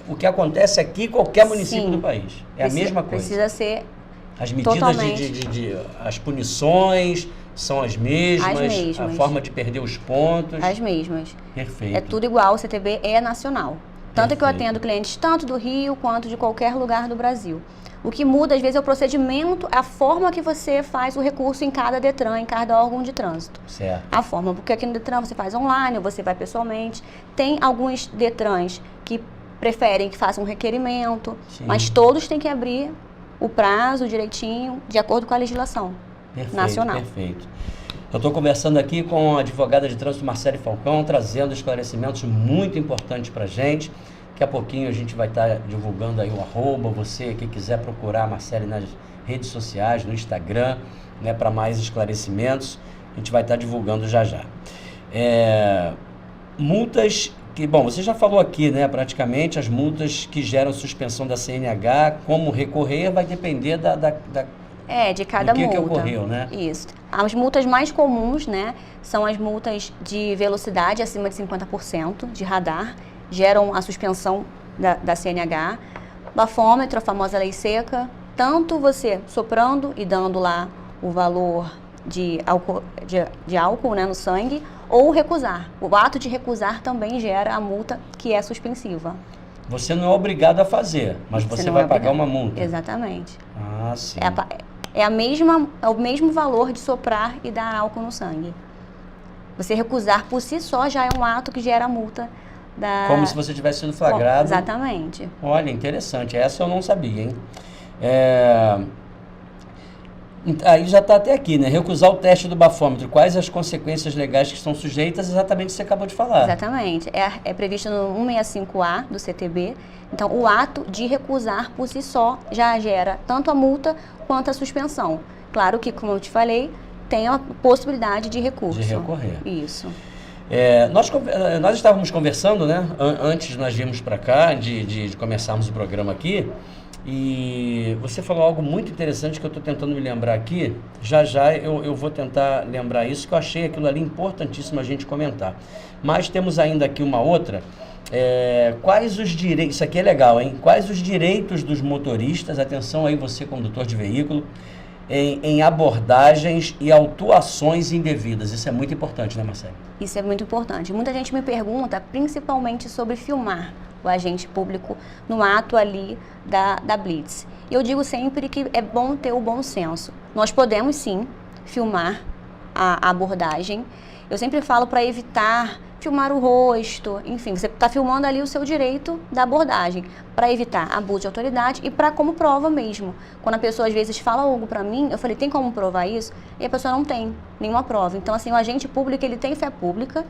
O que acontece aqui em qualquer município do país. A mesma coisa. Precisa ser as medidas as punições são as mesmas, a forma de perder os pontos. As mesmas. Perfeito. É tudo igual, o CTB é nacional. Tanto que eu atendo clientes tanto do Rio quanto de qualquer lugar do Brasil. O que muda, às vezes, é o procedimento, a forma que você faz o recurso em cada DETRAN, em cada órgão de trânsito. Certo. A forma, porque aqui no DETRAN você faz online, ou você vai pessoalmente. Tem alguns DETRANs que preferem que façam um requerimento, mas todos têm que abrir o prazo direitinho, de acordo com a legislação nacional. Perfeito. Eu estou conversando aqui com a advogada de trânsito Marcele Falcão, trazendo esclarecimentos muito importantes para a gente. Daqui a pouquinho a gente vai estar divulgando aí o @, você que quiser procurar a Marcele nas redes sociais, no Instagram, né, para mais esclarecimentos, a gente vai estar divulgando já. Multas que, bom, você já falou aqui, né, praticamente, as multas que geram suspensão da CNH, como recorrer vai depender de cada multa. Que ocorreu, né? Isso. As multas mais comuns, né, são as multas de velocidade acima de 50% de radar, geram a suspensão da CNH. Bafômetro, a famosa lei seca, tanto você soprando e dando lá o valor de álcool, né, no sangue, ou recusar. O ato de recusar também gera a multa que é suspensiva. Você não é obrigado a fazer, mas você vai pagar uma multa. Exatamente. Ah, sim. É o mesmo valor de soprar e dar álcool no sangue. Você recusar por si só já é um ato que gera a multa. Como se você tivesse sido flagrado. Exatamente. Olha, interessante. Essa eu não sabia, hein? Aí já está até aqui, né? Recusar o teste do bafômetro. Quais as consequências legais que estão sujeitas? Exatamente o que você acabou de falar. Exatamente. É previsto no 165A do CTB. Então, o ato de recusar por si só já gera tanto a multa quanto a suspensão. Claro que, como eu te falei, tem a possibilidade de recurso. De recorrer. Isso. Nós estávamos conversando, né? Antes de nós virmos para cá, de começarmos o programa aqui, e você falou algo muito interessante que eu estou tentando me lembrar aqui. Já eu vou tentar lembrar isso, que eu achei aquilo ali importantíssimo a gente comentar. Mas temos ainda aqui uma outra. Quais os direitos, isso aqui é legal, hein? Quais os direitos dos motoristas, atenção aí você condutor de veículo, em abordagens e autuações indevidas? Isso é muito importante, né, Marcele? Isso é muito importante. Muita gente me pergunta, principalmente sobre filmar o agente público no ato ali da Blitz. E eu digo sempre que é bom ter o bom senso. Nós podemos, sim, filmar a abordagem. Eu sempre falo para evitar filmar o rosto, enfim, você está filmando ali o seu direito da abordagem, para evitar abuso de autoridade e para como prova mesmo. Quando a pessoa às vezes fala algo para mim, eu falei, tem como provar isso? E a pessoa não tem nenhuma prova. Então, assim, o agente público, ele tem fé pública,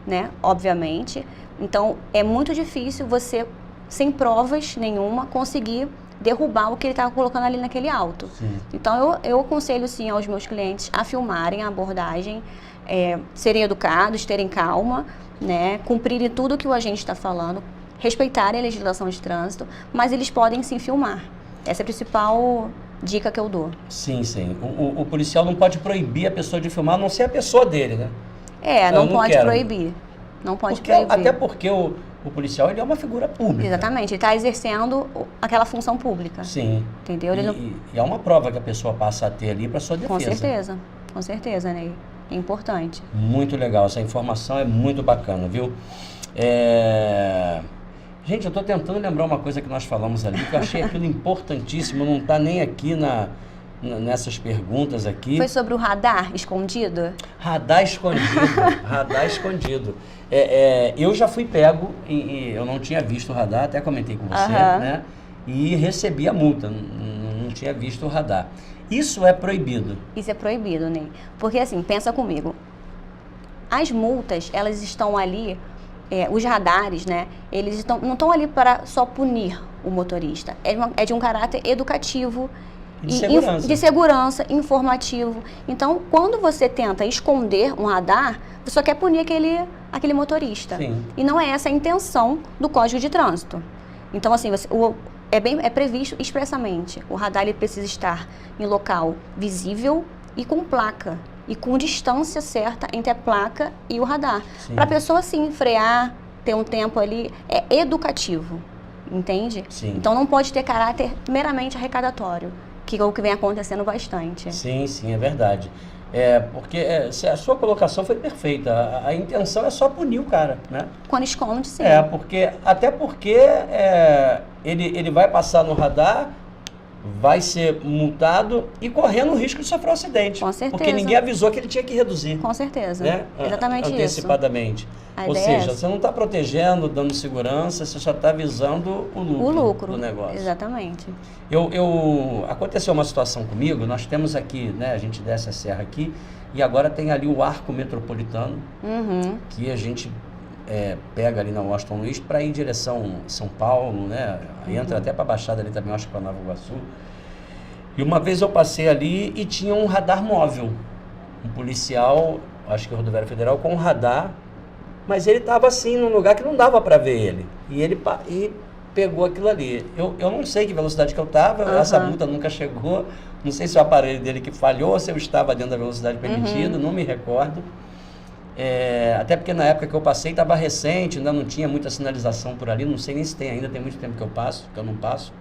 né, obviamente. Então, é muito difícil você, sem provas nenhuma, conseguir derrubar o que ele está colocando ali naquele auto. Sim. Então, eu aconselho, sim, aos meus clientes a filmarem a abordagem, serem educados, terem calma, né, cumprirem tudo que o agente está falando, respeitarem a legislação de trânsito, mas eles podem sim filmar. Essa é a principal dica que eu dou. Sim, sim. O policial não pode proibir a pessoa de filmar, a não ser a pessoa dele, né? Não pode proibir. Não pode proibir. Até porque o policial, ele é uma figura pública. Exatamente, ele está exercendo aquela função pública. Sim. Entendeu? E é uma prova que a pessoa passa a ter ali para sua defesa. Com certeza, Ney. É importante. Muito legal, essa informação é muito bacana, viu? Gente, eu estou tentando lembrar uma coisa que nós falamos ali, que eu achei aquilo importantíssimo, não está nem aqui nessas perguntas aqui. Foi sobre o radar escondido? Radar escondido, radar escondido. Eu já fui pego e eu não tinha visto o radar, até comentei com você, né? E recebi a multa, não tinha visto o radar. Isso é proibido? Isso é proibido, Ney. Porque assim, pensa comigo, as multas, elas estão ali, os radares, né, eles não estão ali para só punir o motorista, é de um caráter educativo, de segurança, informativo. Então, quando você tenta esconder um radar, você só quer punir aquele motorista. Sim. E não é essa a intenção do Código de Trânsito. Então, assim, é previsto expressamente. O radar ele precisa estar em local visível e com placa. E com distância certa entre a placa e o radar. Para a pessoa, sim, frear, ter um tempo ali, é educativo. Entende? Sim. Então não pode ter caráter meramente arrecadatório, que é o que vem acontecendo bastante. Sim, sim, é verdade. Porque a sua colocação foi perfeita. A intenção é só punir o cara, né? Quando esconde, sim. Até porque ele vai passar no radar, vai ser multado e correndo o risco de sofrer um acidente. Com certeza. Porque ninguém avisou que ele tinha que reduzir. Com certeza. Né? Exatamente Antecipadamente. isso. Ou seja, você não está protegendo, dando segurança, você só está visando o lucro do negócio. Exatamente. Aconteceu uma situação comigo, nós temos aqui, né, a gente desce a serra aqui, e agora tem ali o arco metropolitano, que a gente pega ali na Washington Luiz para ir em direção São Paulo, né? Entra até para a Baixada ali também, acho que para Nova Iguaçu. E uma vez eu passei ali e tinha um radar móvel, um policial, acho que é rodoviária federal, com um radar, mas ele estava assim num lugar que não dava para ver ele. E ele pegou aquilo ali. Eu não sei que velocidade que eu estava, essa multa nunca chegou, não sei se o aparelho dele que falhou ou se eu estava dentro da velocidade permitida, não me recordo. Até porque na época que eu passei estava recente, ainda não tinha muita sinalização por ali, não sei nem se tem ainda, tem muito tempo que eu não passo.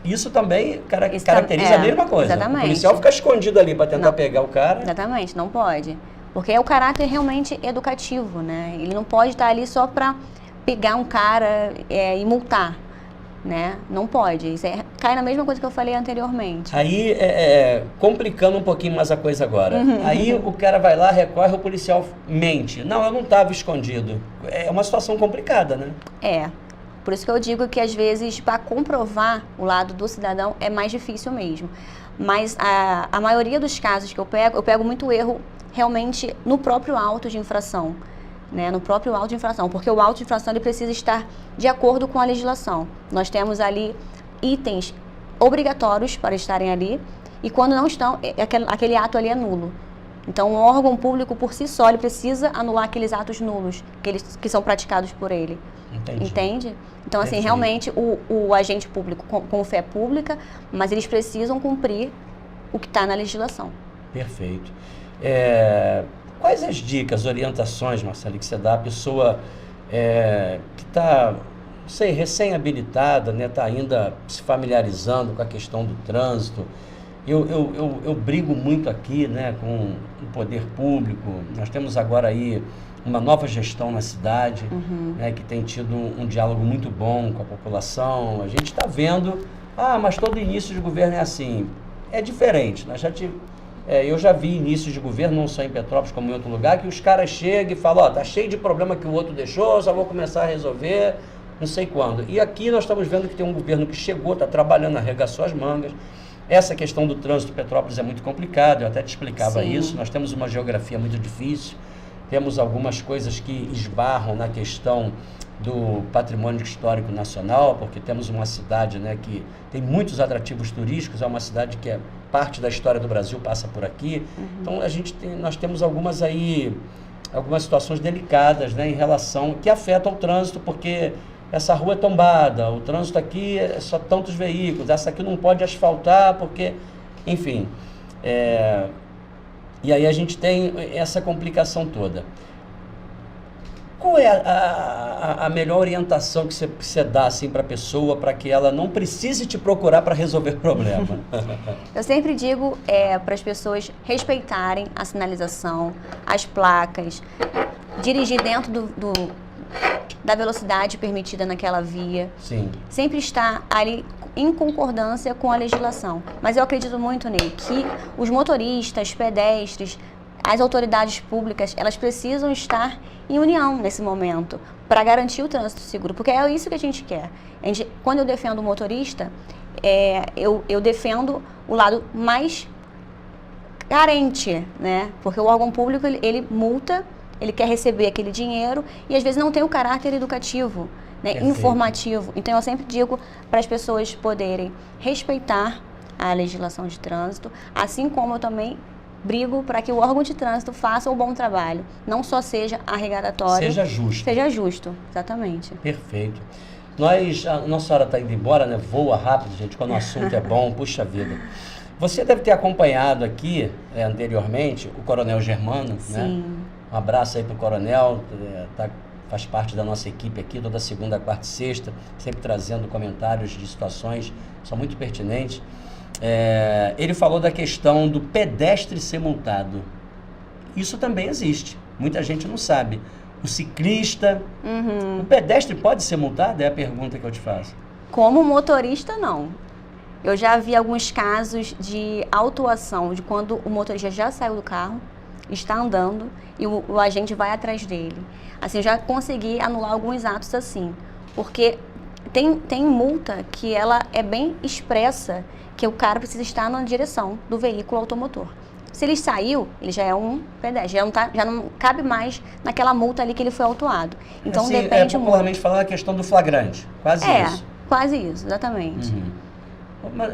Isso também caracteriza a mesma coisa. Exatamente. O policial fica escondido ali para tentar pegar o cara. Exatamente, não pode. Porque é o caráter realmente educativo, né? Ele não pode estar ali só para pegar um cara e multar. Né? Não pode. Isso cai na mesma coisa que eu falei anteriormente. Aí, complicando um pouquinho mais a coisa agora. Aí o cara vai lá, recorre, o policial mente. Não, eu não estava escondido. É uma situação complicada, né? Por isso que eu digo que às vezes para comprovar o lado do cidadão é mais difícil mesmo. Mas a maioria dos casos que eu pego muito erro realmente no próprio auto de infração. Né, no próprio auto de infração, porque o auto de infração ele precisa estar de acordo com a legislação. Nós temos ali itens obrigatórios para estarem ali e quando não estão, aquele ato ali é nulo. Então, o órgão público por si só ele precisa anular aqueles atos nulos que são praticados por ele. Entendi. Entende? Então, assim, realmente o agente público com fé pública, mas eles precisam cumprir o que está na legislação. Perfeito. Quais as dicas, orientações, Marcele, que você dá à pessoa que está, não sei, recém-habilitada, né, está ainda se familiarizando com a questão do trânsito? Eu brigo muito aqui, né, com o poder público. Nós temos agora aí uma nova gestão na cidade, né, que tem tido um diálogo muito bom com a população. A gente está vendo, mas todo início de governo é assim. É diferente, nós já eu já vi inícios de governo, não só em Petrópolis como em outro lugar, que os caras chegam e falam, tá cheio de problema que o outro deixou, só vou começar a resolver, não sei quando. E aqui nós estamos vendo que tem um governo que chegou, está trabalhando, arregaçou as mangas. Essa questão do trânsito de Petrópolis é muito complicada, eu até te explicava isso. Nós temos uma geografia muito difícil, temos algumas coisas que esbarram na questão do patrimônio histórico nacional, porque temos uma cidade, né, que tem muitos atrativos turísticos, é uma cidade que parte da história do Brasil passa por aqui. Então nós temos algumas situações delicadas, né, em relação que afetam o trânsito, porque essa rua é tombada, o trânsito aqui é só tantos veículos, essa aqui não pode asfaltar porque, enfim, e aí a gente tem essa complicação toda. Qual é a melhor orientação que você dá assim, para a pessoa, para que ela não precise te procurar para resolver o problema? Eu sempre digo para as pessoas respeitarem a sinalização, as placas, dirigir dentro da velocidade permitida naquela via. Sim. Sempre estar ali em concordância com a legislação. Mas eu acredito muito, Ney, que os motoristas, pedestres, as autoridades públicas, elas precisam estar em união nesse momento para garantir o trânsito seguro, porque é isso que a gente quer. Quando eu defendo o motorista, eu defendo o lado mais carente, né? Porque o órgão público, ele multa, ele quer receber aquele dinheiro e às vezes não tem o caráter educativo, né? Informativo. Então eu sempre digo para as pessoas poderem respeitar a legislação de trânsito, assim como eu também brigo para que o órgão de trânsito faça um bom trabalho, não só seja arrecadatório. Seja justo. Seja justo, exatamente. Perfeito. A nossa hora está indo embora, né? Voa rápido, gente, quando o assunto é bom, puxa vida. Você deve ter acompanhado aqui, anteriormente, o Coronel Germano, né? Um abraço aí pro Coronel, faz parte da nossa equipe aqui, toda segunda, quarta e sexta, sempre trazendo comentários de situações que são muito pertinentes. Ele falou da questão do pedestre ser multado. Isso também existe, muita gente não sabe. O ciclista, o pedestre pode ser multado? É a pergunta que eu te faço. Como motorista, não. Eu já vi alguns casos de autuação, de quando o motorista já saiu do carro, está andando e o agente vai atrás dele. Assim, eu já consegui anular alguns atos assim, porque tem multa que ela é bem expressa, que o cara precisa estar na direção do veículo automotor. Se ele saiu, ele já é um pedestre, já não cabe mais naquela multa ali que ele foi autuado. Então, assim, depende muito. Popularmente falando, a questão do flagrante, quase isso. Quase isso, exatamente. Mas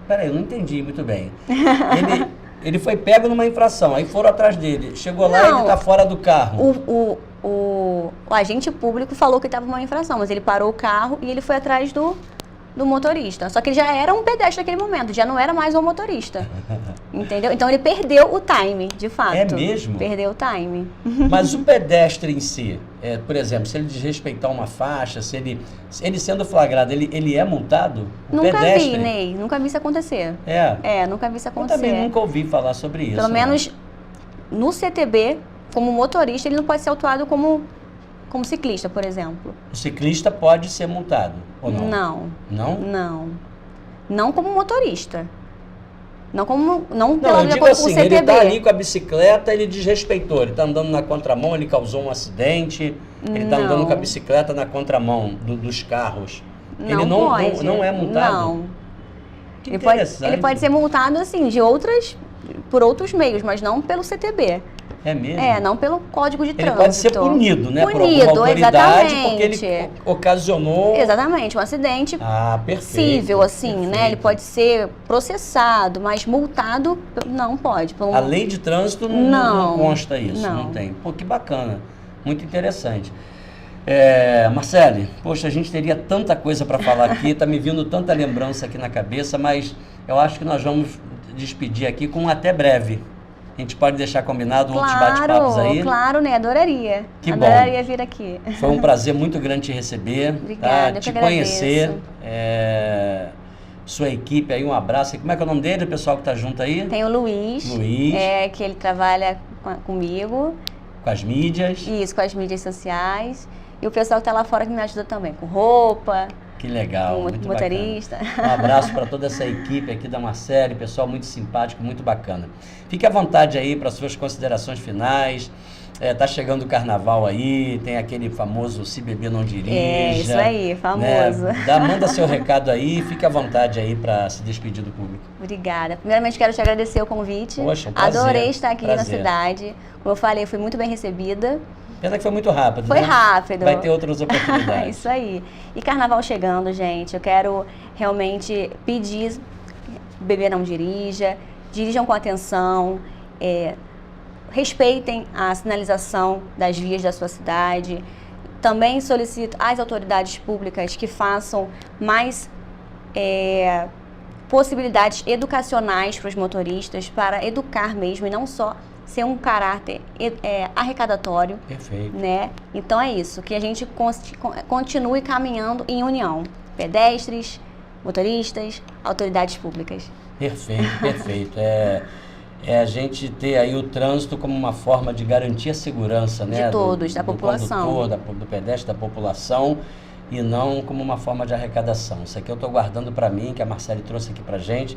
peraí, eu não entendi muito bem. Ele foi pego numa infração, aí foram atrás dele. Chegou lá e ele está fora do carro. O agente público falou que estava uma infração, mas ele parou o carro e ele foi atrás do motorista. Só que ele já era um pedestre naquele momento, já não era mais um motorista. Entendeu? Então ele perdeu o time, de fato. É mesmo? Perdeu o time. Mas o pedestre em si, por exemplo, se ele desrespeitar uma faixa, se ele sendo flagrado, ele é multado? Nunca vi, Ney. Nunca vi isso acontecer. Nunca vi isso acontecer. Eu também nunca ouvi falar sobre isso. Pelo menos no CTB, como motorista, ele não pode ser autuado como ciclista, por exemplo. O ciclista pode ser multado, ou não? Não. Não? Não. Não como motorista. Não eu digo assim, CTB. Ele está ali com a bicicleta, ele desrespeitou, ele está andando na contramão, ele causou um acidente, ele está andando com a bicicleta na contramão dos carros. Ele não é multado? Não. Que interessante. Ele pode ser multado, assim, por outros meios, mas não pelo CTB. É mesmo? Não pelo Código de Trânsito. Ele pode ser punido, né? Por alguma autoridade, porque ele ocasionou... Exatamente, um acidente possível, assim, perfeito. Né? Ele pode ser processado, mas multado não pode. A lei de trânsito não consta isso, não tem. Pô, que bacana, muito interessante. Marcele, poxa, a gente teria tanta coisa para falar aqui, tá me vindo tanta lembrança aqui na cabeça, mas eu acho que nós vamos despedir aqui com até breve. A gente pode deixar combinado outros bate-papos aí? Claro, né? Adoraria. Que Adoraria vir aqui. Foi um prazer muito grande te receber. Obrigada, te conhecer. Sua equipe aí, um abraço. Como é que é o nome dele, o pessoal que tá junto aí? Tem o Luiz. Que ele trabalha comigo. Com as mídias. Isso, com as mídias sociais. E o pessoal que tá lá fora que me ajuda também, com roupa. Que legal, muito motorista. Bacana. Um abraço para toda essa equipe aqui da Marcele, pessoal muito simpático, muito bacana. Fique à vontade aí para suas considerações finais. Tá chegando o carnaval aí, tem aquele famoso Se Beber Não Dirija. Isso aí, famoso. Né? Manda seu recado aí, fique à vontade aí para se despedir do público. Obrigada. Primeiramente quero te agradecer o convite. Poxa, um prazer. Adorei estar aqui na cidade. Como eu falei, fui muito bem recebida. Pena que foi muito rápido. Foi rápido. Vai ter outras oportunidades. Isso aí. E carnaval chegando, gente. Eu quero realmente pedir, beber não dirija, dirijam com atenção, respeitem a sinalização das vias da sua cidade. Também solicito às autoridades públicas que façam mais possibilidades educacionais para os motoristas, para educar mesmo e não só ser um caráter arrecadatório. Perfeito. Né? Então é isso, que a gente continue caminhando em união. Pedestres, motoristas, autoridades públicas. Perfeito, perfeito. A gente ter aí o trânsito como uma forma de garantir a segurança, né? De todos, da população. Do condutor, do pedestre, da população, e não como uma forma de arrecadação. Isso aqui eu estou guardando para mim, que a Marcele trouxe aqui para gente,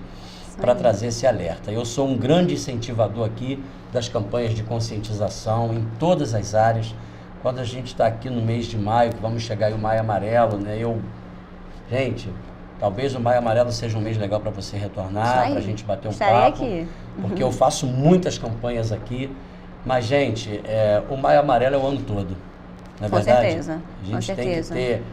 para trazer esse alerta. Eu sou um grande incentivador aqui das campanhas de conscientização em todas as áreas. Quando a gente está aqui no mês de maio, que vamos chegar aí o Maio Amarelo, né? Gente, talvez o Maio Amarelo seja um mês legal para você retornar, para a gente bater um papo. Aqui. Porque eu faço muitas campanhas aqui, mas, gente, o Maio Amarelo é o ano todo, não é verdade? Certeza. A gente tem que ter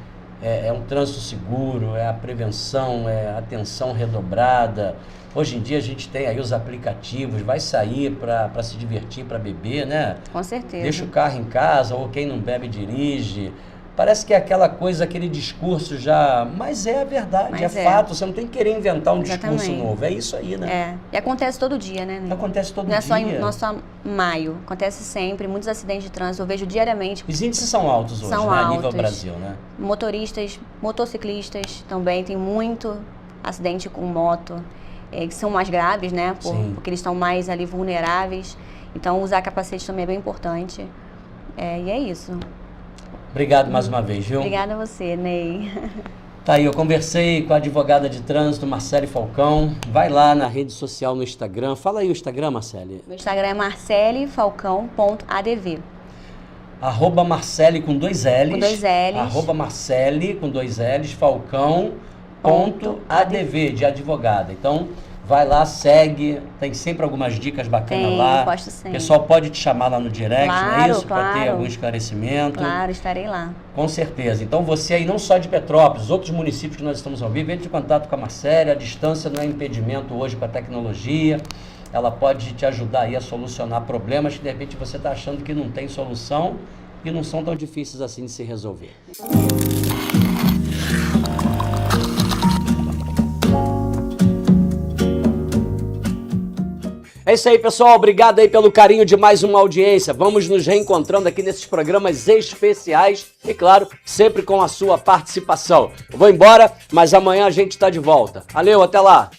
um trânsito seguro, a prevenção, a atenção redobrada. Hoje em dia a gente tem aí os aplicativos, vai sair para se divertir, para beber, né? Com certeza. Deixa o carro em casa, ou quem não bebe dirige. Parece que é aquela coisa, aquele discurso já... Mas é a verdade, Mas é fato. Você não tem que querer inventar um discurso Exatamente. novo. É isso aí, né? É. E acontece todo dia, né? Acontece todo não é dia. Não é só maio. Acontece sempre. Muitos acidentes de trânsito. Eu vejo diariamente. Os índices são altos hoje, São né? A altos. nível Brasil, né? Motoristas, motociclistas também. Tem muito acidente com moto. Que são mais graves, né? Porque eles estão mais ali vulneráveis. Então, usar capacete também é bem importante. E é isso. Obrigado mais uma vez, viu? Obrigada a você, Ney. Tá aí, eu conversei com a advogada de trânsito, Marcele Falcão. Vai lá na rede social, no Instagram. Fala aí o Instagram, Marcele. Meu Instagram é marcelefalcão.adv. @ Marcele com 2 L's. Com 2 L's. @ Marcele com 2 L's, Falcão.adv, de advogada. Então, vai lá, segue, tem sempre algumas dicas bacanas lá. Posto sempre. O pessoal pode te chamar lá no direct, Claro, não é isso? claro. Para ter algum esclarecimento. Claro, estarei lá. Com certeza. Então você aí, não só de Petrópolis, outros municípios que nós estamos ao vivo, entre em contato com a Marcele. A distância não é impedimento hoje com a tecnologia. Ela pode te ajudar aí a solucionar problemas que de repente você está achando que não tem solução e não são tão difíceis assim de se resolver. É isso aí, pessoal. Obrigado aí pelo carinho de mais uma audiência. Vamos nos reencontrando aqui nesses programas especiais e, claro, sempre com a sua participação. Eu vou embora, mas amanhã a gente está de volta. Valeu, até lá!